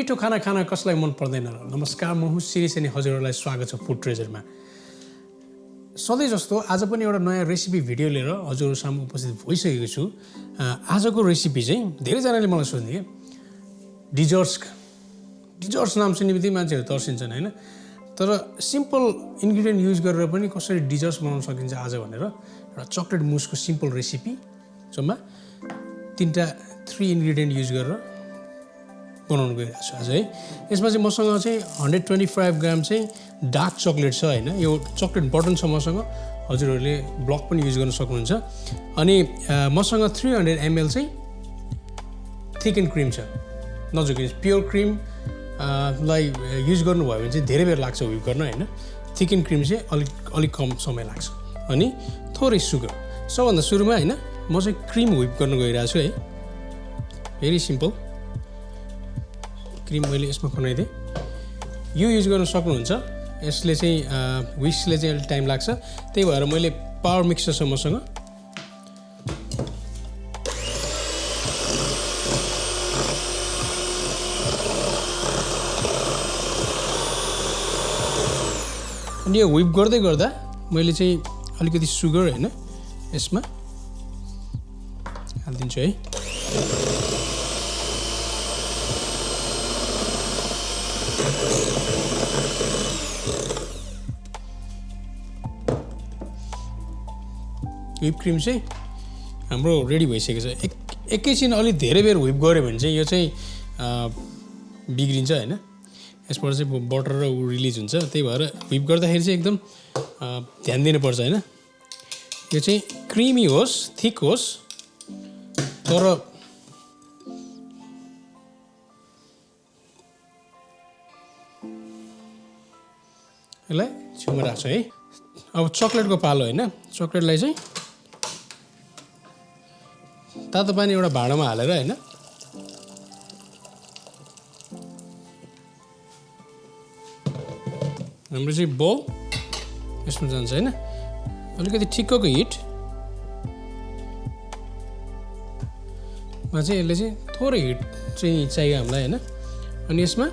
मिठो खाना खाना कसलाई मन पर्दैन र नमस्कार म हुँ सिरिस अनि हजुरहरूलाई स्वागत छ फुड ट्रेजरमा सधैँ जस्तो आज पनि एउटा नयाँ रेसिपी भिडियो लिएर हजुरहरु सामु उपस्थित भइसकेको छु आजको रेसिपी चाहिँ धेरैजनाले मलाई सोध्ने के डिजर्ट्स नाम सुन्ने बित्तिकै मान्छेहरु तर्सिन्छन् हैन तर सिम्पल इन्ग्रेडिएन्ट युज गरेर पनि कसरी डिजर्ट्स बनाउन सकिन्छ आज भनेर एउटा चकलेट मुसको सिम्पल रेसिपी जम्मा 3 इन्ग्रेडिएन्ट युज गरेर बनाउन गइरहेको छु आज है यसमा चाहिँ मसँग चाहिँ 125 ग्राम चाहिँ डार्क चकलेट छ हैन यो चकलेट बटन छ मसँग हजुरहरुले ब्लक पनि युज गर्न सक्नुहुन्छ अनि मसँग 300 ml चाहिँ थिक एन्ड क्रीम छ नजुकिस प्योर क्रीम लाई युज गर्नु भयो भने चाहिँ धेरै बेर लाग्छ व्हिप गर्न हैन थिक एन्ड क्रीम चाहिँ अलिक कम समय लाग्छ अनि थोरै सुगर सबभन्दा सुरुमा हैन म चाहिँ क्रीम व्हिप गर्न गइरहेको छु है भेरी सिम्पल क्रीम मैले यसमा खनाइदिए यो युज गर्न सक्नुहुन्छ यसले चाहिँ व्हिस्कले चाहिँ अलि टाइम लाग्छ त्यही भएर मैले पावर मिक्सर छ मसँग अनि यो व्हिप गर्दै गर्दा मैले चाहिँ अलिकति सुगर हैन यसमा हाल्दिन्छु है व्हिप क्रीम चाहिँ हाम्रो रेडी भइसकेको छ एकैछिन अलि धेरै बेर व्हिप गर्यो भने चाहिँ यो चाहिँ बिग्रिन्छ हैन यसबाट चाहिँ बटर र रिलिज हुन्छ त्यही भएर व्हिप गर्दाखेरि चाहिँ एकदम ध्यान दिनुपर्छ हैन यो चाहिँ क्रीमी होस् थिक होस् तर यसलाई छेउमा राख्छु है अब चकलेटको पालो हैन चकलेटलाई चाहिँ तातो पानी एउटा भाँडामा हालेर हैन हाम्रो चाहिँ बोल यसमा जान्छ हैन अलिकति ठिक्कको हिट मा चाहिँ यसले चाहिँ थोरै हिट चाहिँ चाहियो हामीलाई हैन अनि यसमा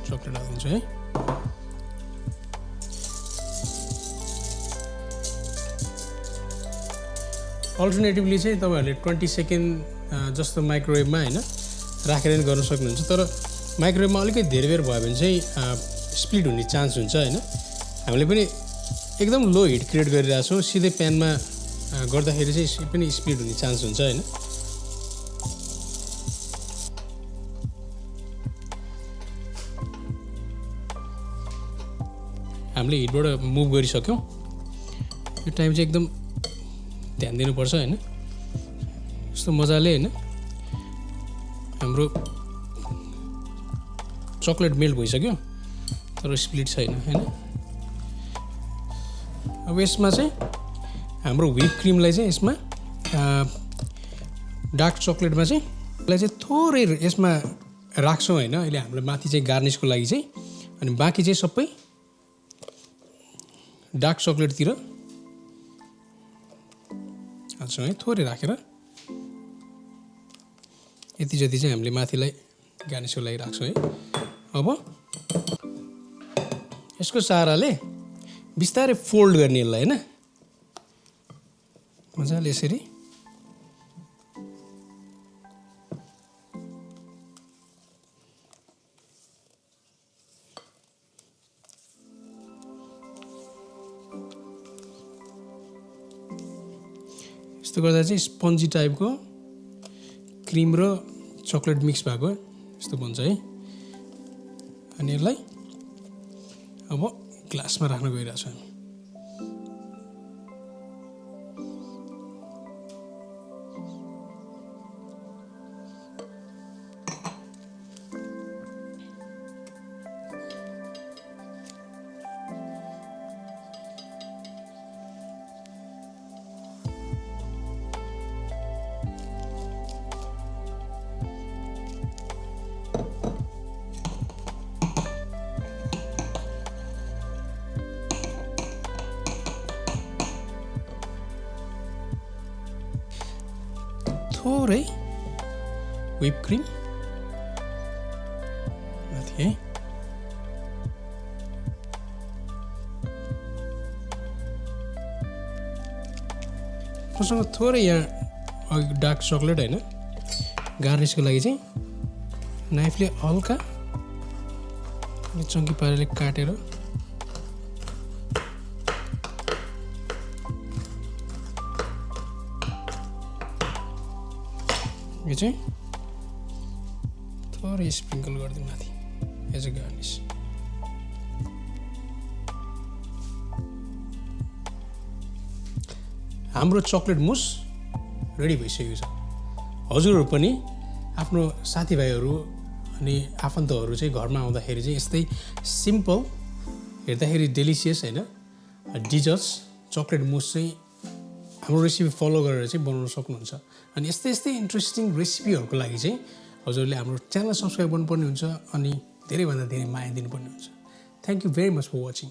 चकलेट हाल्दिन्छु है अल्टरनेटिभली चाहिँ तपाईहरुले 20 सेकेन्ड जस्तो माइक्रोवेभमा हैन राखेर नि गर्न सक्नुहुन्छ तर माइक्रोवेभमा अलिकति धेरै बेर भयो भने चाहिँ स्प्लिट हुने चान्स हुन्छ हैन हामीले पनि एकदम लो हिट क्रिएट गरिरहेका छौं सिधै प्यानमा गर्दाखेरि चाहिँ पनि स्प्लिट हुने चान्स हुन्छ हैन हामीले हिटबाट मुभ गरिसक्यौं यो टाइम चाहिँ एकदम ध्यान दिनुपर्छ हैन यस्तो मजाले हैन हाम्रो चकलेट मेल्ट भइसक्यो तर स्प्लिट छैन हैन अब यसमा चाहिँ हाम्रो व्हिप क्रीमलाई चाहिँ यसमा डार्क चकलेटमा चाहिँ यसलाई चाहिँ थोरै यसमा राख्छौं हैन अहिले हामीले माथि चाहिँ गार्निशको लागि चाहिँ अनि बाँकी चाहिँ सबै डार्क चकलेटतिर हाल्छौं है थोरै राखेर यति जति चाहिँ हामीले माथिलाई गार्निशको लागि राख्छौं है अब यसको सहाराले बिस्तारै फोल्ड गर्ने यसलाई हैन मजाले यसरी यस्तो गर्दा चाहिँ स्पन्जी टाइपको क्रीम र चकलेट मिक्स भएको यस्तो बन्छ है अनि यसलाई अब ग्लासमा राख्न गइरहेको छु थोरै whipped cream ओके मसँग थोरै यहाँ डार्क चक्लेट होइन गार्निसको लागि चाहिँ नाइफले हल्का अनि चङ्की पाराले काटेर यो चाहिँ थोरै स्प्रिङ्कल गरिदिउँ माथि एज अ गार्निस हाम्रो चक्लेट मुस रेडी भइसकेको छ हजुरहरू पनि आफ्नो साथीभाइहरू अनि आफन्तहरू चाहिँ घरमा आउँदाखेरि चाहिँ यस्तै सिम्पल हेर्दाखेरि डेलिसियस होइन डिजर्ट्स चक्लेट मुस चाहिँ हाम्रो रेसिपी फलो गरेर चाहिँ बनाउन सक्नुहुन्छ अनि यस्तै इन्ट्रेस्टिङ रेसिपीहरूको लागि चाहिँ हजुरले हाम्रो च्यानल सब्सक्राइब गर्नुपर्ने हुन्छ अनि धेरैभन्दा धेरै माया दिनुपर्ने हुन्छ thank you very much for watching